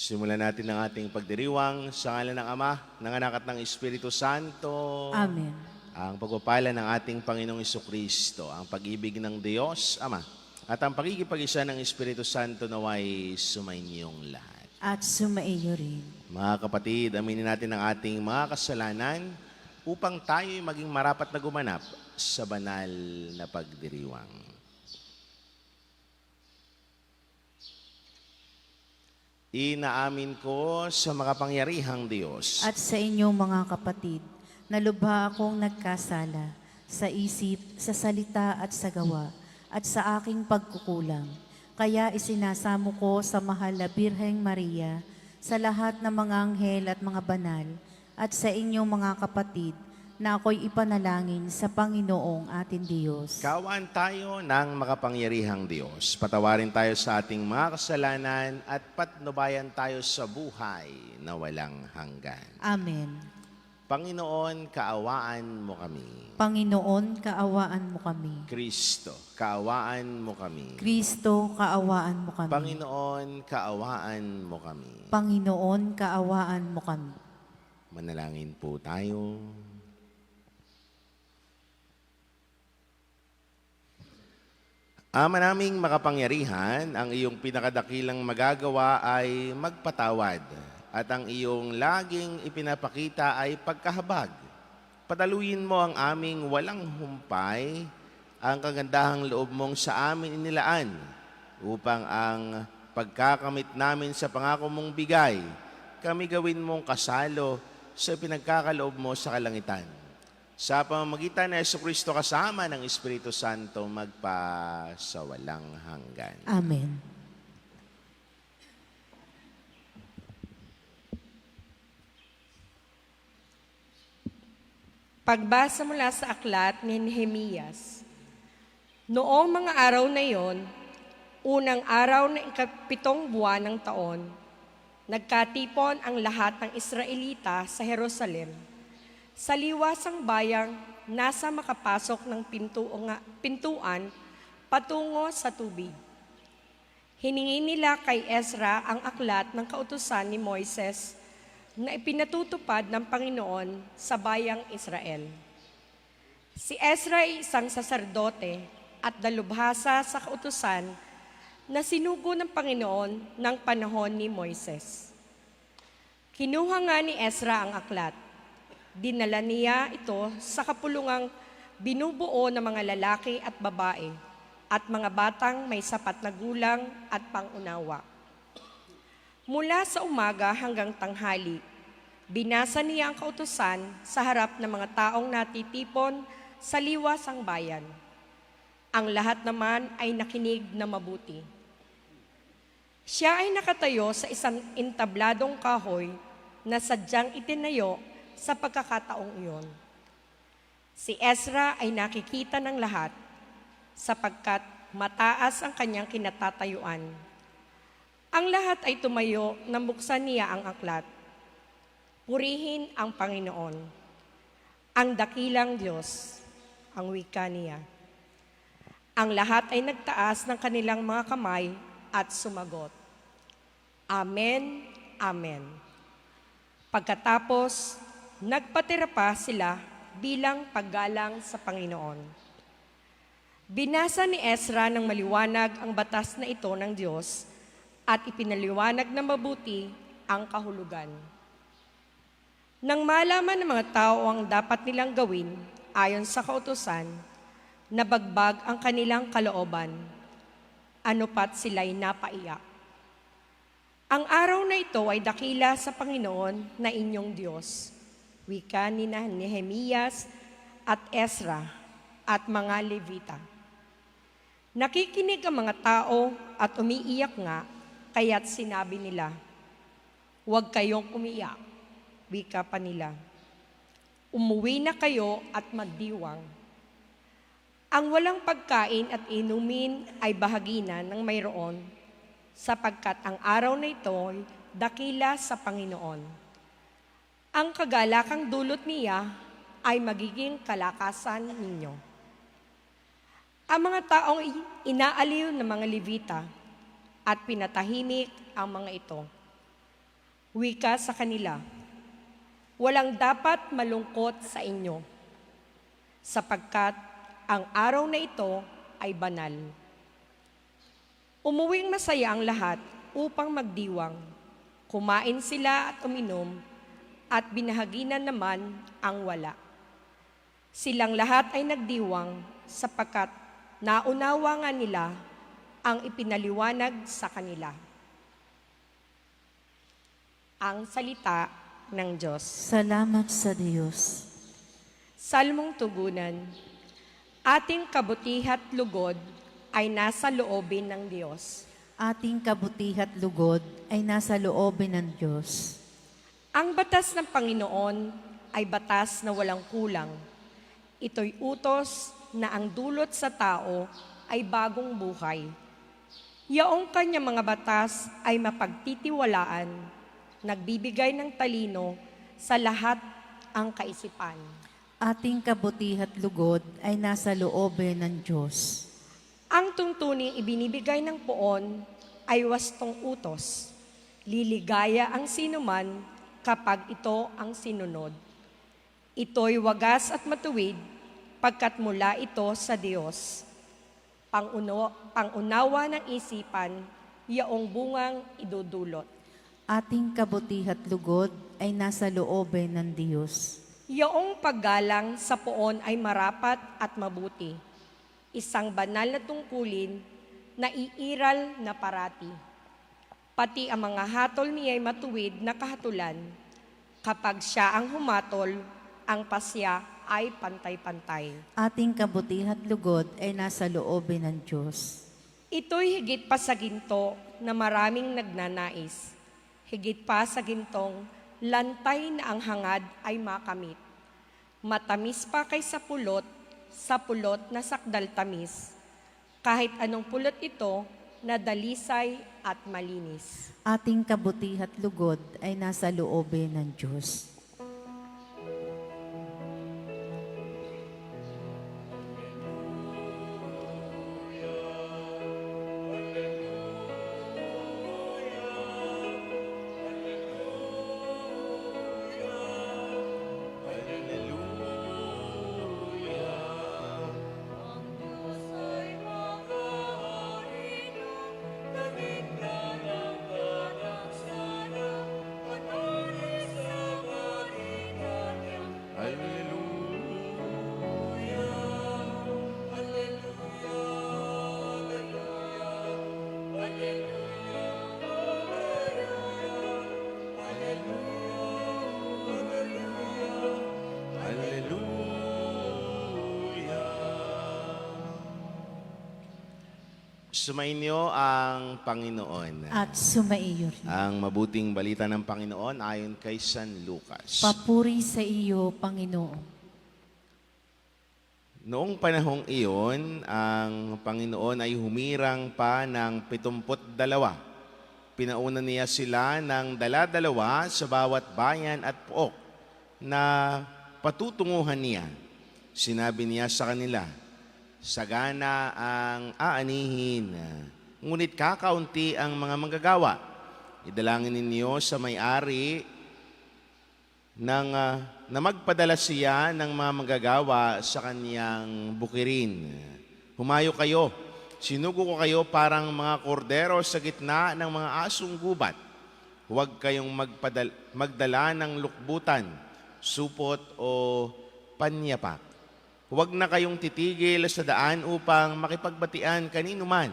Simulan natin ang ating pagdiriwang sa ngalan ng Ama, ng Anak at ng Espiritu Santo. Amen. Ang pagpapala ng ating Panginoong Jesucristo, ang pag-ibig ng Diyos, Ama, at ang pagkikipag-isa ng Espiritu Santo naway sumainyong lahat. At sumaiyo rin. Mga kapatid, aminin natin ang ating mga kasalanan upang tayo'y maging marapat na gumanap sa banal na pagdiriwang. Inaamin ko sa makapangyarihang Diyos At sa inyong mga kapatid, na lubha akong nagkasala sa isip, sa salita at sa gawa, at sa aking pagkukulang. Kaya isinasamo ko sa mahal na Birheng Maria, sa lahat ng mga anghel at mga banal, at sa inyong mga kapatid, na ako'y ipanalangin sa Panginoong ating Diyos. Kaawaan tayo ng makapangyarihang Diyos. Patawarin tayo sa ating mga kasalanan at patnubayan tayo sa buhay na walang hanggan. Amen. Panginoon, kaawaan mo kami. Panginoon, kaawaan mo kami. Kristo, kaawaan mo kami. Kristo, kaawaan mo kami. Panginoon, kaawaan mo kami. Panginoon, kaawaan mo kami. Manalangin po tayo. Ama naming makapangyarihan, ang iyong pinakadakilang magagawa ay magpatawad at ang iyong laging ipinapakita ay pagkahabag. Padaluyin mo ang aming walang humpay, ang kagandahang loob mong sa amin inilaan upang ang pagkakamit namin sa pangako mong bigay, kami gawin mong kasalo sa pinagkakaloob mo sa kalangitan. Sa pamamagitan ng Jesucristo kasama ng Espiritu Santo magpa sa walang hanggan. Amen. Pagbasa mula sa aklat ni Nehemias. Noong mga araw na iyon, unang araw ng ikapitong buwan ng taon, nagkatipon ang lahat ng Israelita sa Jerusalem. Sa liwasang bayang nasa makapasok ng pintuan patungo sa tubig. Hiningi nila kay Ezra ang aklat ng kautusan ni Moises na ipinatutupad ng Panginoon sa bayang Israel. Si Ezra ay isang saserdote at dalubhasa sa kautusan na sinugo ng Panginoon ng panahon ni Moises. Kinuha nga ni Ezra ang aklat. Dinala niya ito sa kapulungang binubuo ng mga lalaki at babae at mga batang may sapat na gulang at pangunawa. Mula sa umaga hanggang tanghali, binasa niya ang kautusan sa harap ng mga taong natitipon sa liwasang bayan. Ang lahat naman ay nakinig na mabuti. Siya ay nakatayo sa isang entabladong kahoy na sadyang itinayo sa pagkakataong iyon. Si Ezra ay nakikita ng lahat sapagkat mataas ang kanyang kinatatayuan. Ang lahat ay tumayo nang buksan niya ang aklat. Purihin ang Panginoon, ang dakilang Diyos, ang wika niya. Ang lahat ay nagtaas ng kanilang mga kamay at sumagot, Amen, Amen. Pagkatapos, nagpatira pa sila bilang paggalang sa Panginoon. Binasa ni Ezra ng maliwanag ang batas na ito ng Diyos at ipinaliwanag na mabuti ang kahulugan. Nang malaman ng mga tao ang dapat nilang gawin ayon sa kautusan, nabagbag ang kanilang kalooban. Ano pat sila'y napaiyak. Ang araw na ito ay dakila sa Panginoon na inyong Diyos. Wika ni Nehemias at Ezra at mga Levita. Nakikinig ang mga tao at umiiyak nga, kaya't sinabi nila, Huwag kayong umiyak, wika pa nila. Umuwi na kayo at magdiwang. Ang walang pagkain at inumin ay bahagina ng mayroon, sapagkat ang araw na ito ay dakila sa Panginoon. Ang kagalakang dulot niya ay magiging kalakasan ninyo. Ang mga taong inaaliw ng mga Levita at pinatahimik ang mga ito. Wika sa kanila, walang dapat malungkot sa inyo, sapagkat ang araw na ito ay banal. Umuwing masaya ang lahat upang magdiwang. Kumain sila at uminom, at binahaginan naman ang wala. Silang lahat ay nagdiwang sapagkat naunawa nga nila ang ipinaliwanag sa kanila. Ang salita ng Diyos. Salamat sa Diyos. Salmong tugunan. Ating kabutihat lugod ay nasa loobin ng Diyos. Ating kabutihat lugod ay nasa loobin ng Diyos. Ang batas ng Panginoon ay batas na walang kulang. Ito'y utos na ang dulot sa tao ay bagong buhay. Yaong kanya mga batas ay mapagtitiwalaan, nagbibigay ng talino sa lahat ang kaisipan. Ating kabutihat lugod ay nasa loobin ng Diyos. Ang tuntuning ibinibigay ng poon ay wastong utos. Liligaya ang sinuman kapag ito ang sinunod. Ito'y wagas at matuwid pagkat mula ito sa Diyos. Pangunawa ng isipan, yaong bungang idudulot. Ating kabutihat lugod ay nasa loobin ng Diyos. Yaong paggalang sa poon ay marapat at mabuti. Isang banal na tungkulin na iiral na parati. Pati ang mga hatol niya ay matuwid na kahatulan. Kapag siya ang humatol, ang pasya ay pantay-pantay. Ating kabutihat lugod ay nasa loobin ng Diyos. Ito'y higit pa sa ginto na maraming nagnanais. Higit pa sa gintong lantay na ang hangad ay makamit. Matamis pa kaysa pulot, sa pulot na sakdal tamis. Kahit anong pulot ito, na dalisay at malinis. Ating kabutihat lugod ay nasa loobin ng Diyos. Sumainyo ang Panginoon. At sumaiyo rin. Ang mabuting balita ng Panginoon ayon kay San Lucas. Papuri sa iyo, Panginoon. Noong panahong iyon, ang Panginoon ay humirang pa ng 72. Pinauna niya sila ng dala-dalawa sa bawat bayan at pook na patutunguhan niya. Sinabi niya sa kanila, sagana ang aanihin, ngunit kakaunti ang mga manggagawa. Idalangin ninyo sa may-ari na magpadala siya ng mga manggagawa sa kaniyang bukirin. Humayo kayo, sinugo ko kayo parang mga kordero sa gitna ng mga asong gubat. Huwag kayong magdala ng lukbutan, supot o panyapak. Huwag na kayong titigil sa daan upang makipagbatian kanino man.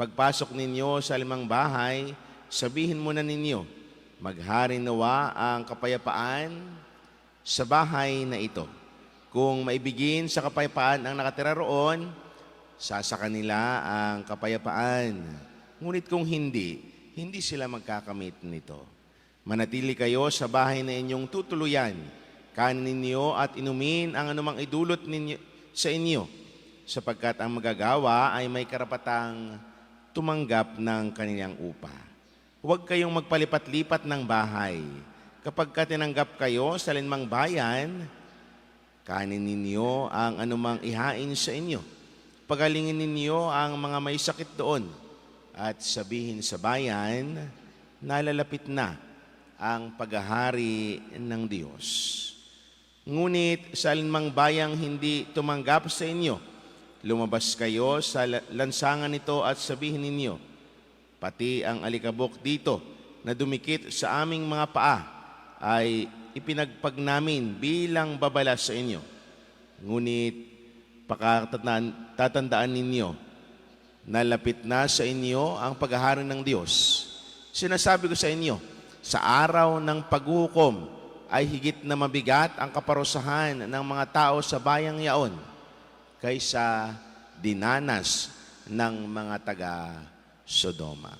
Pagpasok ninyo sa limang bahay, sabihin muna ninyo, maghari nawa ang kapayapaan sa bahay na ito. Kung maibigin sa kapayapaan ang nakatira roon, sasa kanila ang kapayapaan. Ngunit kung hindi, hindi sila magkakamit nito. Manatili kayo sa bahay na inyong tutuluyan. Kanin ninyo at inumin ang anumang idulot ninyo sa inyo, sapagkat ang magagawa ay may karapatang tumanggap ng kanilang upa. Huwag kayong magpalipat-lipat ng bahay. Kapag tinanggap kayo sa linmang bayan, kanin ninyo ang anumang ihain sa inyo. Pagalingin ninyo ang mga may sakit doon at sabihin sa bayan, nalalapit na ang paghahari ng Diyos. Ngunit sa alinmang bayang hindi tumanggap sa inyo, lumabas kayo sa lansangan nito at sabihin ninyo, pati ang alikabok dito na dumikit sa aming mga paa ay ipinagpag namin bilang babala sa inyo. Ngunit tatandaan ninyo, nalapit na sa inyo ang paghahari ng Diyos. Sinasabi ko sa inyo, sa araw ng paghukom ay higit na mabigat ang kaparusahan ng mga tao sa bayang yaon kaysa dinanas ng mga taga-Sodoma.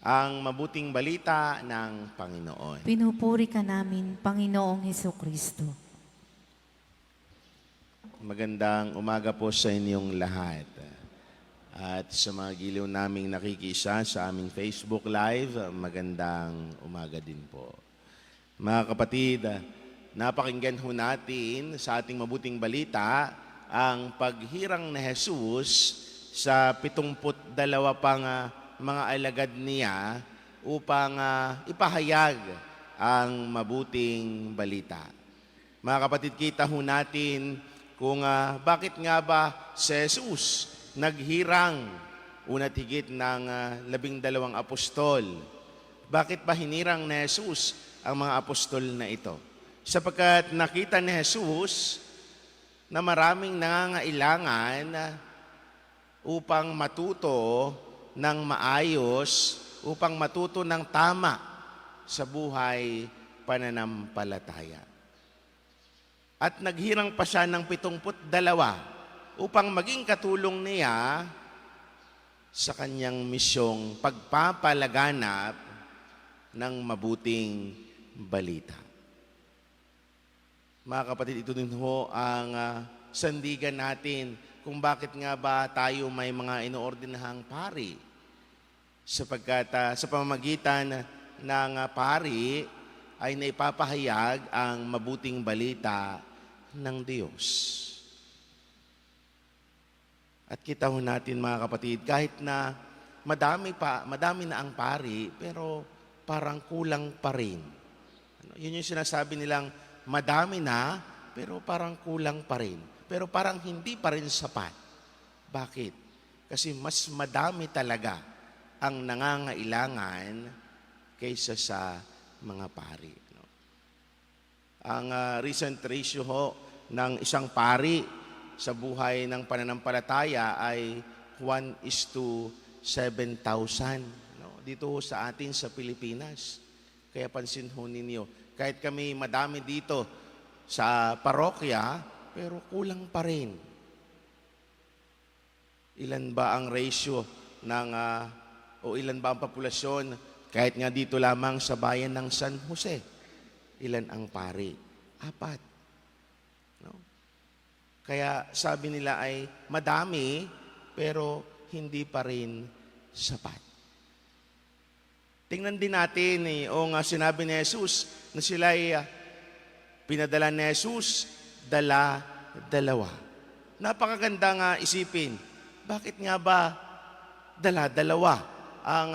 Ang mabuting balita ng Panginoon. Pinupuri ka namin, Panginoong Hesukristo. Magandang umaga po sa inyong lahat. At sa mga giliw naming nakikisa sa aming Facebook Live, magandang umaga din po. Mga kapatid, napakinggan ho natin sa ating mabuting balita ang paghirang ni Jesus sa 72 pang mga alagad niya upang ipahayag ang mabuting balita. Mga kapatid, kita ho natin kung bakit nga ba si Jesus naghirang una't higit ng 12 apostol. Bakit ba hinirang ni Jesus ang mga apostol na ito? Sapagkat nakita ni Jesus na maraming nangangailangan upang matuto ng maayos, upang matuto ng tama sa buhay pananampalataya. At naghirang pa siya ng 72 upang maging katulong niya sa kanyang misyong pagpapalaganap ng mabuting balita. Mga kapatid, ito din ho ang sandigan natin kung bakit nga ba tayo may mga inoordinahang pari. Sapagkat sa pamamagitan ng pari ay naipapahayag ang mabuting balita ng Diyos. At kita ho natin mga kapatid, kahit na madami na ang pari, pero parang kulang pa rin. Yun yung sinasabi nilang madami na, pero parang kulang pa rin. Pero parang hindi pa rin sapat. Bakit? Kasi mas madami talaga ang nangangailangan kaysa sa mga pari. Ang recent ratio ho ng isang pari sa buhay ng pananampalataya ay 1:7,000. Dito ho sa atin sa Pilipinas. Kaya pansin ho ninyo, kahit kami madami dito sa parokya, pero kulang pa rin. Ilan ba ang ratio ng, o ilan ba ang populasyon, kahit nga dito lamang sa bayan ng San Jose? Ilan ang pari? 4. Kaya sabi nila ay madami, pero hindi pa rin sapat. Tingnan din natin o nga sinabi ni Jesus na sila ay pinadala ni Jesus, dala-dalawa. Napakaganda nga isipin, bakit nga ba dala-dalawa ang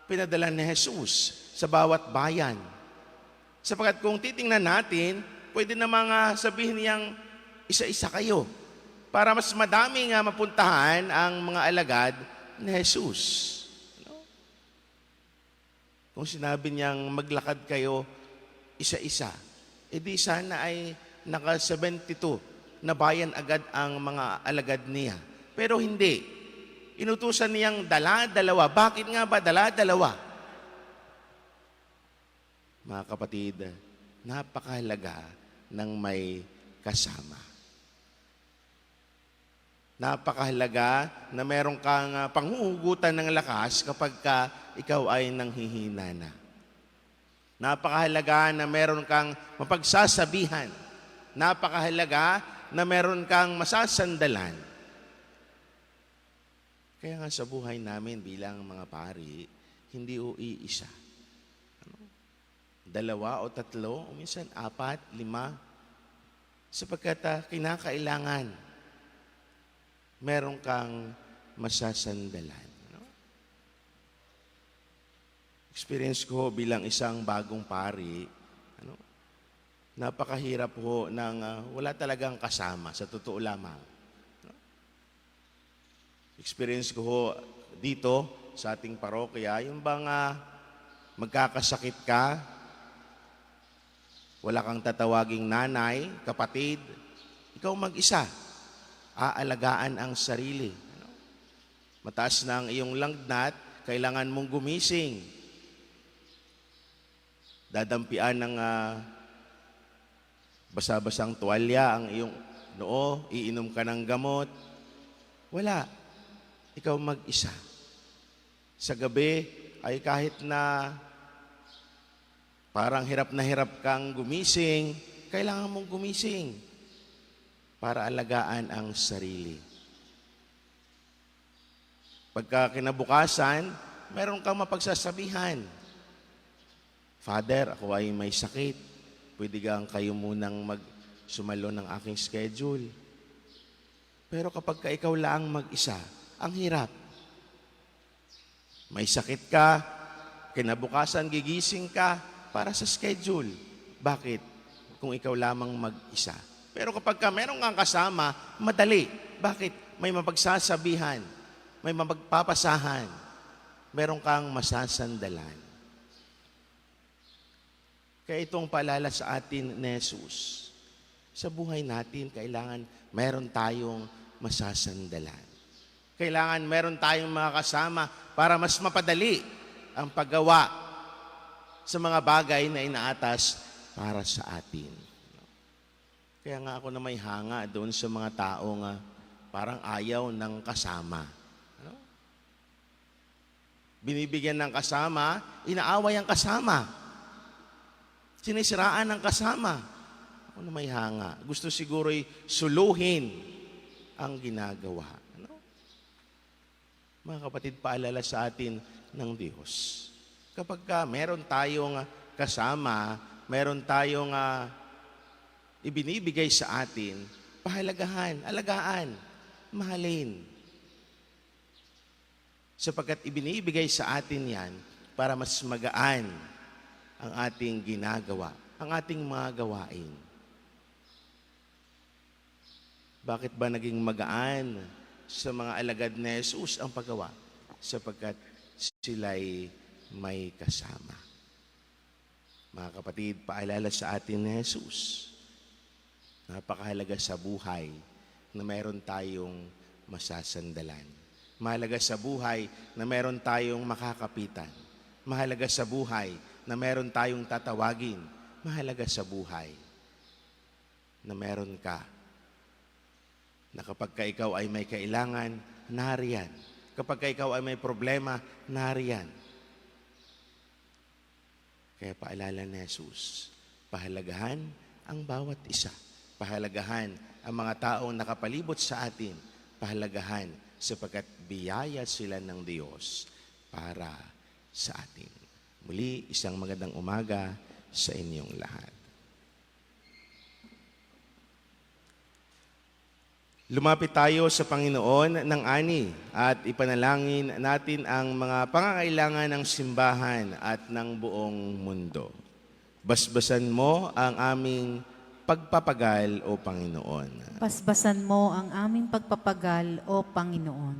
pinadala ni Jesus sa bawat bayan? Sapagkat kung titingnan natin, pwede namang sabihin niyang isa-isa kayo para mas madami nga mapuntahan ang mga alagad ni Jesus. Kung sinabi niyang maglakad kayo isa-isa, edi sana ay naka-72 na bayan agad ang mga alagad niya. Pero hindi. Inutusan niyang dala-dalawa. Bakit nga ba dala-dalawa? Mga kapatid, napakahalaga ng may kasama. Napakahalaga na meron kang panghuhugutan ng lakas kapag ikaw ay nanghihina na. Napakahalaga na meron kang mapagsasabihan. Napakahalaga na meron kang masasandalan. Kaya nga sa buhay namin bilang mga pari, hindi o iisa. 2 o 3, o minsan 4, 5, sapagkat kinakailangan meron kang masasandalan. Experience ko bilang isang bagong pari, ano, napakahirap ho ng wala talagang kasama, sa totoo lamang. Experience ko ho dito sa ating parokya, yung bang magkakasakit ka, wala kang tatawaging nanay, kapatid, ikaw mag-isa, aalagaan ang sarili. Mataas na ang iyong lagnat, kailangan mong gumising. Dadampian ng basa-basang tuwalya ang iyong noo, iinom ka ng gamot. Wala. Ikaw mag-isa. Sa gabi ay kahit na parang hirap na hirap kang gumising, kailangan mong gumising para alagaan ang sarili. Pagka kinabukasan, meron kang mapagsasabihan. Father, ako ay may sakit. Pwede kang kayo munang magsumalo ng aking schedule. Pero kapag ka ikaw lang mag-isa, ang hirap. May sakit ka, kinabukasan gigising ka para sa schedule. Bakit? Kung ikaw lamang mag-isa. Pero kapag ka meron kang kasama, madali. Bakit? May mapagsasabihan, may mapagpapasahan, meron kang masasandalan. Kaya itong paalala sa atin ni Jesus, sa buhay natin, kailangan meron tayong masasandalan. Kailangan meron tayong mga kasama para mas mapadali ang paggawa sa mga bagay na inaatas para sa atin. Kaya nga ako na may hanga doon sa mga taong parang ayaw ng kasama. Binibigyan ng kasama, inaaway ang kasama. Sinisiraan ng kasama. Ako na may hanga. Gusto siguro'y suluhin ang ginagawa. Mga kapatid, paalala sa atin ng Diyos. Kapag meron tayong kasama, meron tayong ibinibigay sa atin, pahalagahan, alagaan, mahalin. Sapagkat ibinibigay sa atin yan para mas magaan ang ating ginagawa, ang ating mga gawain. Bakit ba naging magaan sa mga alagad ni Jesus ang paggawa? Sapagkat sila'y may kasama. Mga kapatid, paalala sa atin ni Jesus, napakahalaga sa buhay na meron tayong masasandalan. Mahalaga sa buhay na meron tayong makakapitan. Mahalaga sa buhay na meron tayong tatawagin. Mahalaga sa buhay na meron ka. Na kapag ka ikaw ay may kailangan, nariyan. Kapag ka ikaw ay may problema, nariyan. Kaya paalala ni Jesus, pahalagahan ang bawat isa. Pahalagahan ang mga taong nakapalibot sa atin. Pahalagahan sapagkat biyaya sila ng Diyos para sa atin. Muli, isang magandang umaga sa inyong lahat. Lumapit tayo sa Panginoon ng ani at ipanalangin natin ang mga pangangailangan ng simbahan at ng buong mundo. Basbasan mo ang aming pagpapagal, O Panginoon. Basbasan mo ang aming pagpapagal, O Panginoon.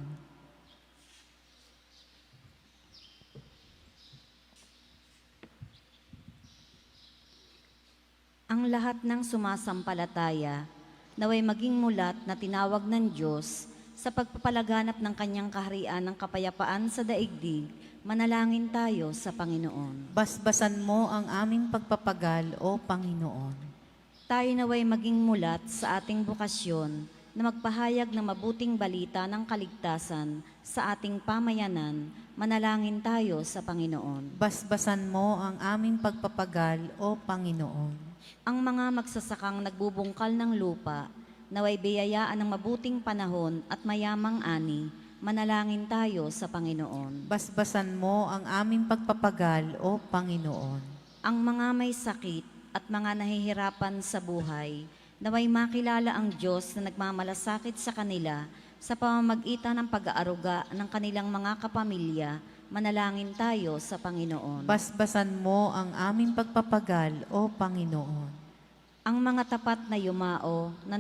Ang lahat ng sumasampalataya, naway maging mulat na tinawag ng Diyos sa pagpapalaganap ng kanyang kaharian ng kapayapaan sa daigdig, manalangin tayo sa Panginoon. Basbasan mo ang aming pagpapagal, O Panginoon. Tayo naway maging mulat sa ating bukasyon na magpahayag ng mabuting balita ng kaligtasan sa ating pamayanan, manalangin tayo sa Panginoon. Basbasan mo ang aming pagpapagal, O Panginoon. Ang mga magsasakang nagbubungkal ng lupa, naway biyayaan ng mabuting panahon at mayamang ani, manalangin tayo sa Panginoon. Basbasan mo ang aming pagpapagal, O Panginoon. Ang mga may sakit at mga nahihirapan sa buhay, naway makilala ang Diyos na nagmamalasakit sa kanila sa pamamagitan ng pag-aaruga ng kanilang mga kapamilya, Manalangin tayo sa Panginoon. Basbasan mo ang aming pagpapagal, O Panginoon. Ang mga tapat na yumao na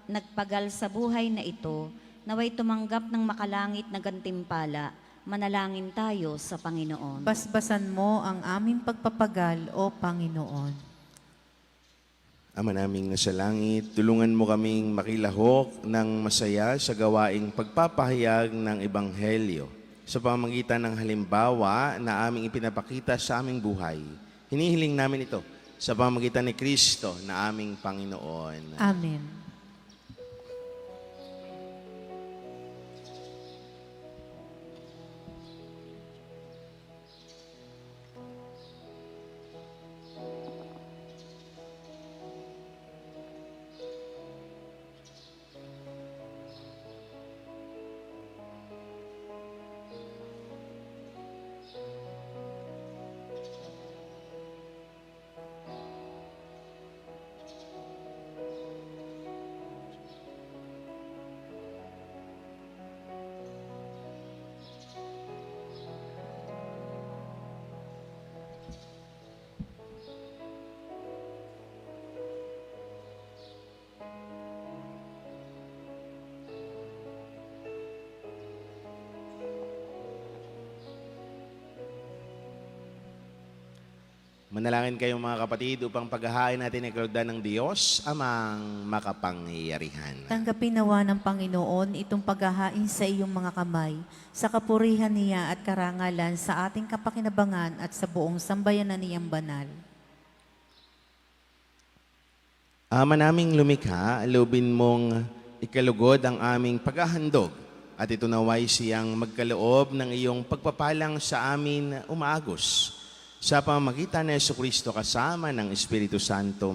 nagpagal sa buhay na ito, naway tumanggap ng makalangit na gantimpala, manalangin tayo sa Panginoon. Basbasan mo ang aming pagpapagal, O Panginoon. Ama naming nasa langit, tulungan mo kaming makilahok ng masaya sa gawaing pagpapahayag ng Ebanghelyo sa pamamagitan ng halimbawa na aming ipinapakita sa aming buhay. Hinihiling namin ito sa pamamagitan ni Kristo na aming Panginoon. Amen. Manalangin kayong mga kapatid upang paghahain natin ay kalugdan ng Diyos, amang makapangyarihan. Tanggapin nawa ng Panginoon itong paghahain sa iyong mga kamay, sa kapurihan niya at karangalan sa ating kapakinabangan at sa buong sambayanan niyang banal. Ama naming lumikha, loobin mong ikalugod ang aming paghahandog at ito naway siyang magkaloob ng iyong pagpapalang sa amin umaagos. Sa pamamagitan ni Jesucristo kasama ng Espiritu Santo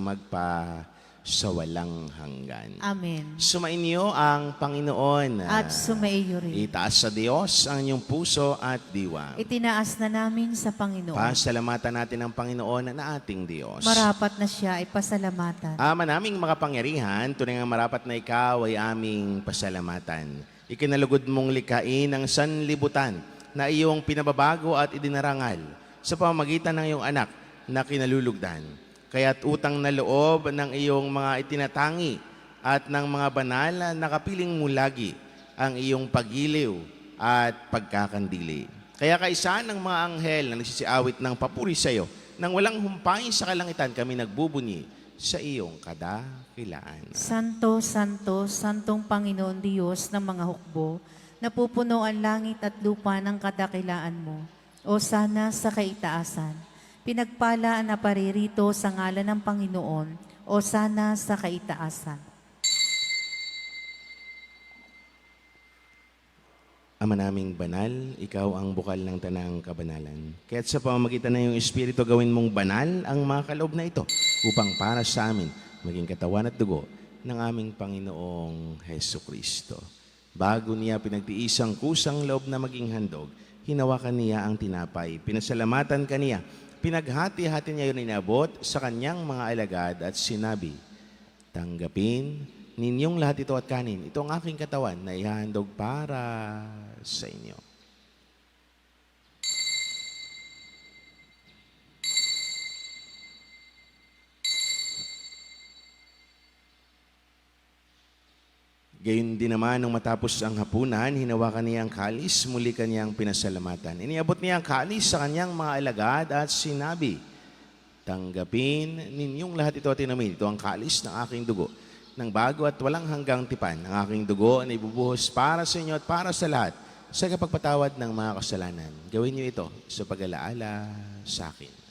sa walang hanggan. Amen. Sumainyo ang Panginoon. At sumaiyo rin. Itaas sa Diyos ang inyong puso at diwa. Itinaas na namin sa Panginoon. Pasalamatan natin ang Panginoon na ating Diyos. Marapat na siya ay pasalamatan. Ama naming makapangyarihan, tunay nga marapat na ikaw ay aming pasalamatan. Ikinalugod mong likain ang sanlibutan na iyong pinababago at idinarangal sa pamamagitan ng iyong anak na kinalulugdan. Kaya't utang na loob ng iyong mga itinatangi at ng mga banal na kapiling mo lagi ang iyong pagiliw at pagkakandili. Kaya kaisa ng mga anghel na nagsisiawit ng papuri sa iyo, nang walang humpay sa kalangitan kami nagbubunyi sa iyong kadakilaan. Santo, Santo, Santong Panginoon Diyos ng mga hukbo, napupuno ang langit at lupa ng kadakilaan mo. O sana sa kaitaasan, pinagpala na paririto sa ngalan ng Panginoon, o sana sa kaitaasan. Ama naming banal, ikaw ang bukal ng tanang kabanalan. Kaya't sa pamamagitan ng iyong Espiritu, gawin mong banal ang mga kaloob na ito upang para sa amin maging katawan at dugo ng aming Panginoong Heso Kristo. Bago niya pinagtiis ang kusang loob na maging handog, hinawakan niya ang tinapay, pinasalamatan kaniya, pinaghati-hati niya yun inabot sa kanyang mga alagad at sinabi, tanggapin ninyong lahat ito at kanin, ito ang aking katawan na ihahandog para sa inyo. Gayon din naman nung matapos ang hapunan, hinawakan niya ang kalis, muli kanyang pinasalamatan. Iniabot niya ang kalis sa kanyang mga alagad at sinabi, tanggapin ninyong lahat ito at inumin. Ito ang kalis ng aking dugo, ng bago at walang hanggang tipan. Ang aking dugo na ibubuhos para sa inyo at para sa lahat sa kapagpatawad ng mga kasalanan. Gawin niyo ito sa pag-alaala sa akin.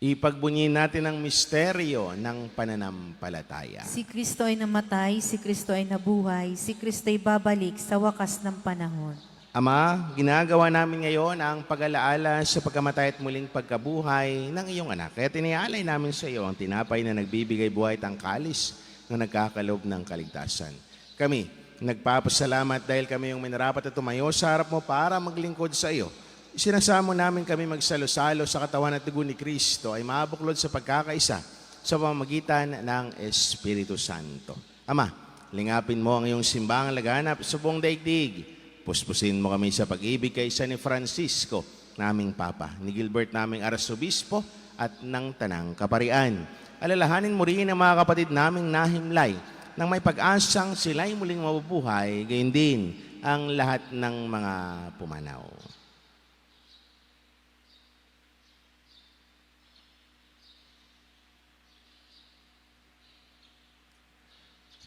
Ipagbunyin natin ang misteryo ng pananampalataya. Si Kristo ay namatay, si Kristo ay nabuhay, si Kristo ay babalik sa wakas ng panahon. Ama, ginagawa namin ngayon ang pag-alaala sa pagkamatay at muling pagkabuhay ng iyong anak. Kaya tinialay namin sa iyo ang tinapay na nagbibigay buhay at ang kalis na nagkakalob ng kaligtasan. Kami, nagpapasalamat dahil kami yung minarapat at tumayo sa harap mo para maglingkod sa iyo. Sinasamo namin kami magsalo-salo sa katawan at dugo ni Kristo ay mabuklod sa pagkakaisa sa pamamagitan ng Espiritu Santo. Ama, lingapin mo ang iyong simbahang laganap sa buong daigdig. Puspusin mo kami sa pag-ibig kay San Francisco, naming Papa, ni Gilbert naming Arsobispo at ng Tanang Kaparian. Alalahanin mo rin ang mga kapatid naming nahimlay nang may pag-asang sila'y muling mabubuhay, gayon din ang lahat ng mga pumanaw.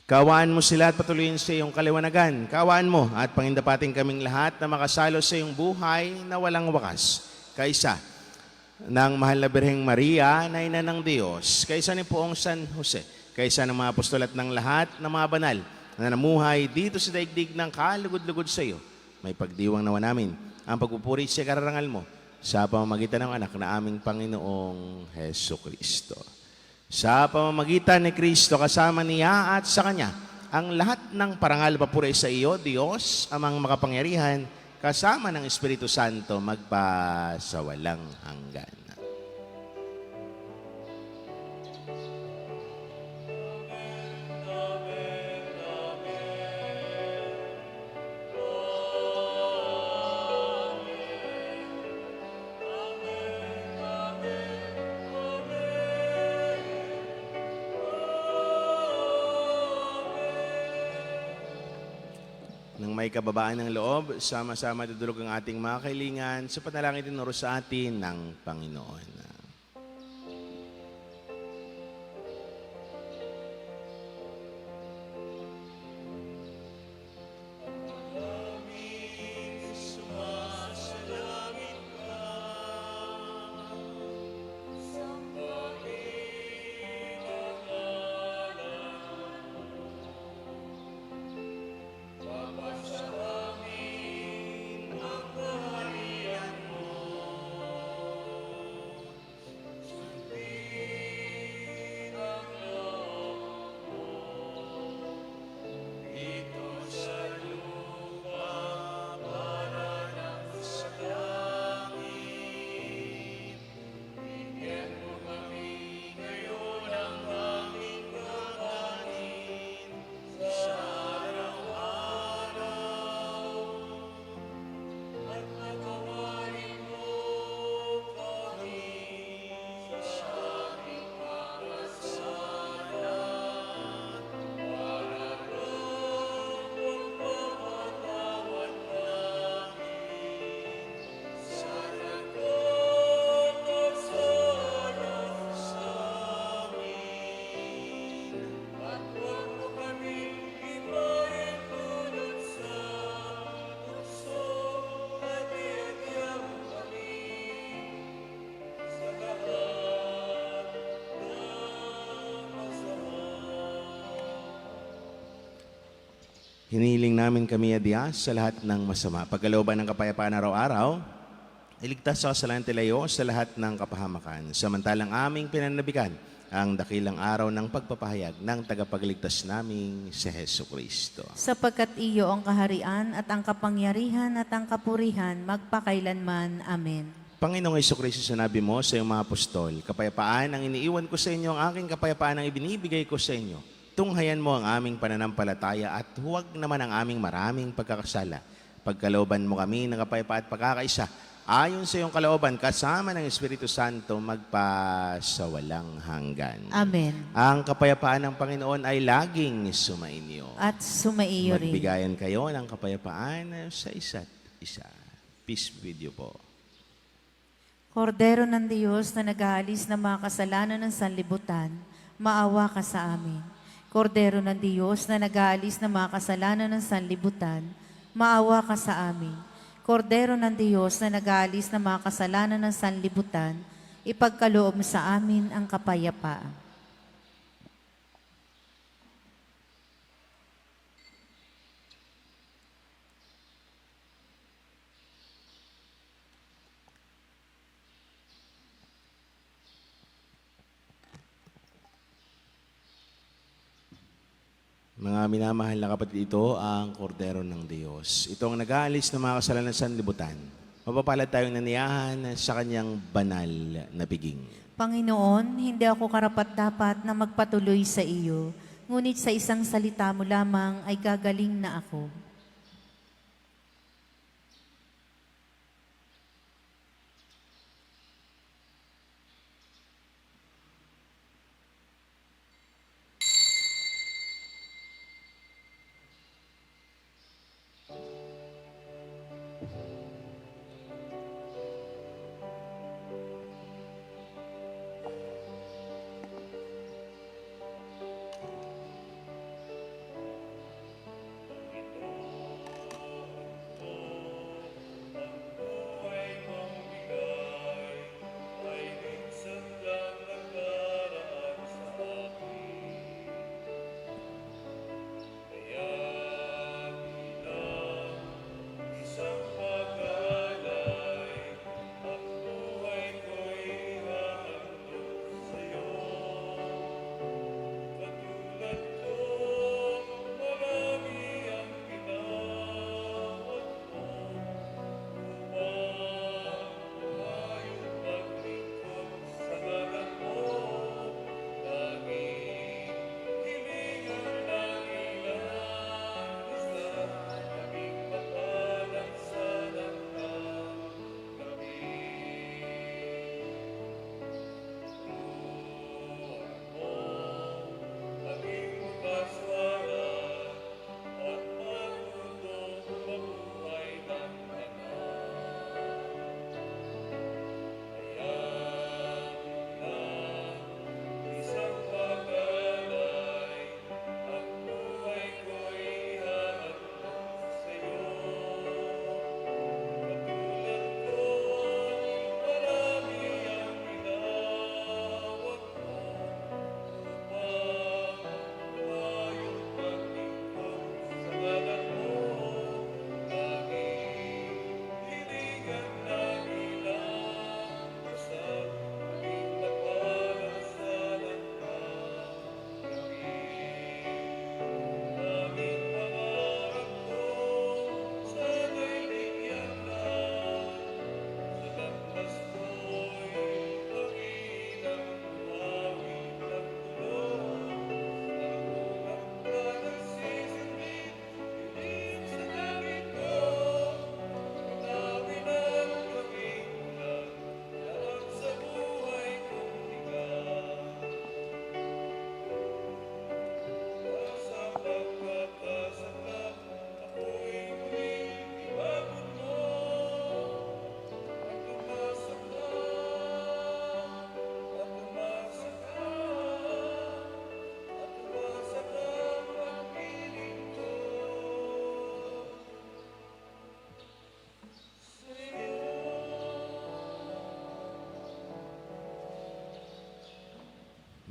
Kaawaan mo sila at patuloyin sa iyong kaliwanagan. Kaawaan mo at pangindapating kaming lahat na makasalo sa iyong buhay na walang wakas. Kaisa ng mahal na Birheng Maria na ina ng Diyos, kaisa ni Poong San Jose, kaisa ng mga apostol at ng lahat ng mga banal na namuhay dito sa daigdig ng kalugod-lugod sa iyo. May pagdiwang nawa namin ang pagpupuri sa kararangal mo sa pamamagitan ng anak na aming Panginoong Heso Kristo. Sa pamamagitan ni Kristo kasama niya at sa Kanya, ang lahat ng parangal papuri sa iyo, Diyos, amang makapangyarihan, kasama ng Espiritu Santo, magpasawalang hanggan. Nang may kababaan ng loob, sama-sama dudulog ang ating mga kailingan sa panalangin tinuro sa atin ng Panginoon. Hiniling namin kami, Diyos, sa lahat ng masama. Pagkalooban ng kapayapaan araw-araw, iligtas sa kasalanan tilayo sa lahat ng kapahamakan. Samantalang aming pinanabikan ang dakilang araw ng pagpapahayag ng tagapagligtas naming si Heso Kristo. Sapagkat iyo ang kaharian at ang kapangyarihan at ang kapurihan magpakailanman. Amen. Panginoong Heso Kristo, sinabi mo sa iyong mga apostol, kapayapaan ang iniiwan ko sa inyo, ang aking kapayapaan ang ibinibigay ko sa inyo. Tunghayan mo ang aming pananampalataya at huwag naman ang aming maraming pagkakasala. Pagkalooban mo kami ng kapayapaan at pagkakaisa, ayon sa iyong kalooban, kasama ng Espiritu Santo, magpasawalang hanggan. Amen. Ang kapayapaan ng Panginoon ay laging sumainyo. At sumaiyo rin. Magbigayan kayo ng kapayapaan sa isa't isa. Peace with you po. Kordero ng Diyos na nag-aalis ng mga kasalanan ng sanlibutan, maawa ka sa amin. Kordero ng Diyos na nag-aalis ng mga kasalanan ng sanlibutan, maawa ka sa amin. Kordero ng Diyos na nag-aalis ng mga kasalanan ng sanlibutan, ipagkaloob sa amin ang kapayapaan. Mga minamahal na kapatid, ito ang kordero ng Diyos. Ito ang nag-aalis ng mga kasalanan sa sanlibutan. Mapapalad tayong naniyahan sa kanyang banal na piging. Panginoon, hindi ako karapat-dapat na magpatuloy sa iyo, ngunit sa isang salita mo lamang ay gagaling na ako.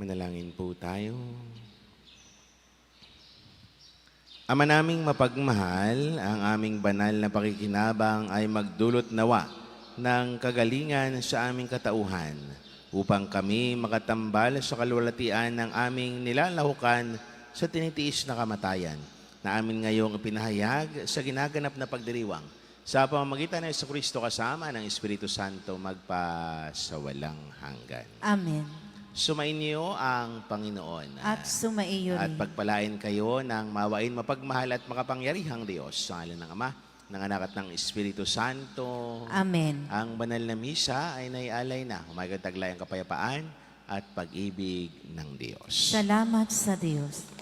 Manalangin po tayo. Ama naming mapagmahal, ang aming banal na pakikinabang ay magdulot nawa ng kagalingan sa aming katauhan upang kami makatambal sa kalwalatian ng aming nilalahukan sa tinitiis na kamatayan na amin ngayong ipinahayag sa ginaganap na pagdiriwang sa pamamagitan ng Jesucristo kasama ng Espiritu Santo magpasawalang hanggan. Amen. Sumainyo ang Panginoon. At sumaiyo At rin. pagpalain kayo ng mawain mapagmahal at makapangyarihang Diyos sa ngalan ng Ama, ng Anak at ng Espiritu Santo. Amen. Ang banal na misa ay naialay na. Umagataglayang kapayapaan at pag-ibig ng Diyos. Salamat sa Diyos.